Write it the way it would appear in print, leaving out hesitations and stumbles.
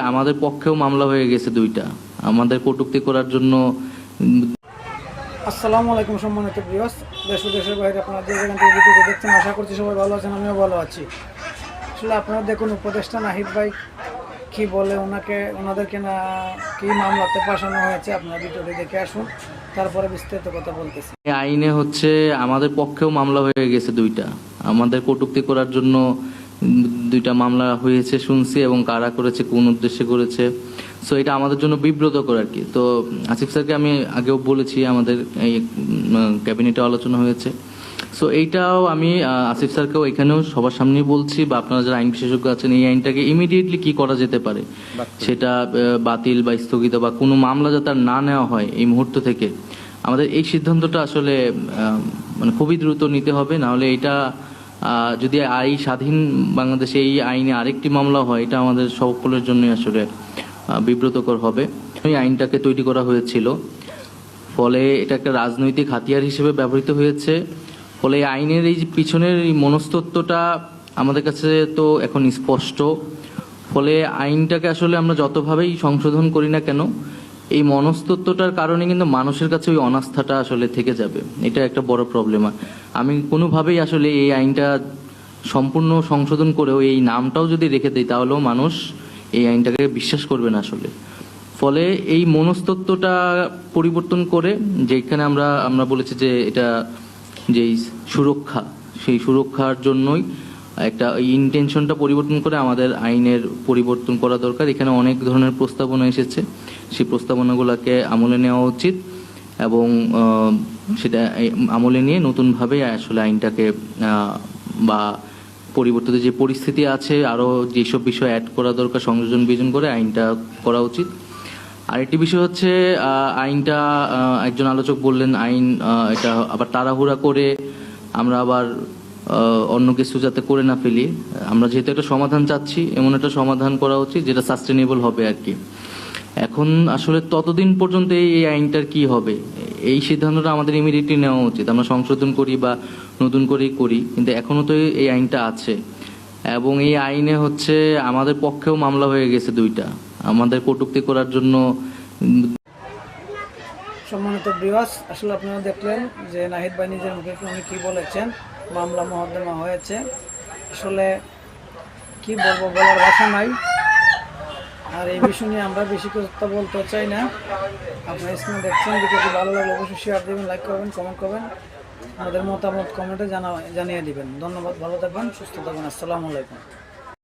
আমাদের পক্ষেও মামলা হয়ে গেছে দুইটা, আমাদের কটূক্তি করার জন্য। আসসালামু আলাইকুম সম্মানিত ভিউয়ার্স, দেশ ও দেশের বাইরে আপনারা যে যেখান থেকে ভিডিওটি দেখছেন, আশা করছি সবাই ভালো আছেন, আমিও ভালো আছি। আসলে আপনারা দেখুন উপদেষ্টা নাহিদ ভাই কি বলে, ওনাদেরকে না কি মামলাতে ফাঁসানো হয়েছে, আপনারা ভিডিওটি দেখে আসুন, তারপরে বিস্তারিত কথা বলতেছি। এই আইনে আমাদের পক্ষেও মামলা হয়ে গেছে দুইটা, আমাদের কটূক্তি করার জন্য দুইটা মামলা হয়েছে শুনছি, এবং কারা করেছে, কোন উদ্দেশ্যে করেছে। সো এটা আমাদের জন্য বিব্রতকর আর কি। তো আসিফ স্যারকে আমি আগেও বলেছি, আমাদের এই ক্যাবিনেটে আলোচনা হয়েছে। সো এইটাও আমি আসিফ স্যারকেও এখানেও সবার সামনেই বলছি, বা আপনারা যারা আইন বিশেষজ্ঞ আছেন, এই আইনটাকে ইমিডিয়েটলি কি করা যেতে পারে, সেটা বাতিল বা স্থগিত বা কোনো মামলা যাতে আর না নেওয়া হয় এই মুহূর্ত থেকে। আমাদের এই সিদ্ধান্তটা আসলে মানে খুবই দ্রুত নিতে হবে, নাহলে এটা যদি স্বাধীন বাংলাদেশে এই আইনে আরেকটি মামলা হয়, এটা আমাদের সকলের জন্যই আসলে বিব্রতকর হবে। এই আইনটাকে তৈরি করা হয়েছিল, ফলে এটা একটা রাজনৈতিক হাতিয়ার হিসেবে ব্যবহৃত হয়েছে। ফলে এই আইনের এই পিছনের এই মনস্তত্ত্বটা আমাদের কাছে তো এখন স্পষ্ট। ফলে আইনটাকে আসলে আমরা যতভাবেই সংশোধন করি না কেন, এই মনস্তত্ত্বটার কারণে কিন্তু মানুষের কাছে ওই অনাস্থাটা আসলে থেকে যাবে। এটা একটা বড় প্রবলেম। আমি কোনোভাবেই আসলে এই আইনটা সম্পূর্ণ সংশোধন করেও এই নামটাও যদি রেখে দিই, তাহলেও মানুষ এই আইনটাকে বিশ্বাস করবে না আসলে। ফলে এই মনস্তত্ত্বটা পরিবর্তন করে, যেখানে আমরা বলেছি যে এটা যেই সুরক্ষা, সেই সুরক্ষার জন্যই একটা ইন্টেনশনটা পরিবর্তন করে আমাদের আইনের পরিবর্তন করা দরকার। এখানে অনেক ধরনের প্রস্তাবনা এসেছে, সেই প্রস্তাবনাগুলোকে আমলে নেওয়া উচিত, এবং সেটা আমলে নিয়ে নতুনভাবে আসলে আইনটাকে বা পরিবর্তিত যে পরিস্থিতি আছে, আরও যেসব বিষয় অ্যাড করা দরকার, সংযোজন বিয়োজন করে আইনটা করা উচিত। আরেকটি বিষয় হচ্ছে আইনটা, একজন আলোচক বললেন আইন এটা আবার তাড়াহুড়া করে আমরা আবার অন্য কিছু যাতে করে না ফেলি। আমরা যেহেতু একটা সমাধান চাচ্ছি, এমন একটা সমাধান করা উচিত যেটা সাস্টেনেবল হবে আর কি। এখন আসলে ততদিন পর্যন্ত এই আইনটার কি হবে, এই সিদ্ধান্তটা আমাদের ইমিডিয়েটলি নেওয়া উচিত। আমরা সংশোধন করি বা নতুন করেই করি, কিন্তু এখনো তো এই আইনটা আছে, এবং এই আইনে আমাদের পক্ষেও মামলা হয়ে গেছে দুইটা, আমাদের কটূক্তি করার জন্য। সম্মানিত ভিউয়ার্স, আসলে আপনারা দেখলেন যে নাহিদ ভাই নিজের মুখে উনি কি বলেছেন, মামলা মোকদ্দমা হয়েছে। আসলে কি বলবো, বলার ভাষা নাই। আর এই বিষয় নিয়ে আমরা বেশি কথা বলতে চাই না। আপনারা স্ক্রিনে দেখছেন, ভিডিওটি ভালো লাগলে অবশ্যই শেয়ার দেবেন, লাইক করবেন, কমেন্ট করবেন, আমাদের মতামত কমেন্টে জানিয়ে দিবেন। ধন্যবাদ, ভালো থাকবেন, সুস্থ থাকবেন। আসসালামু আলাইকুম।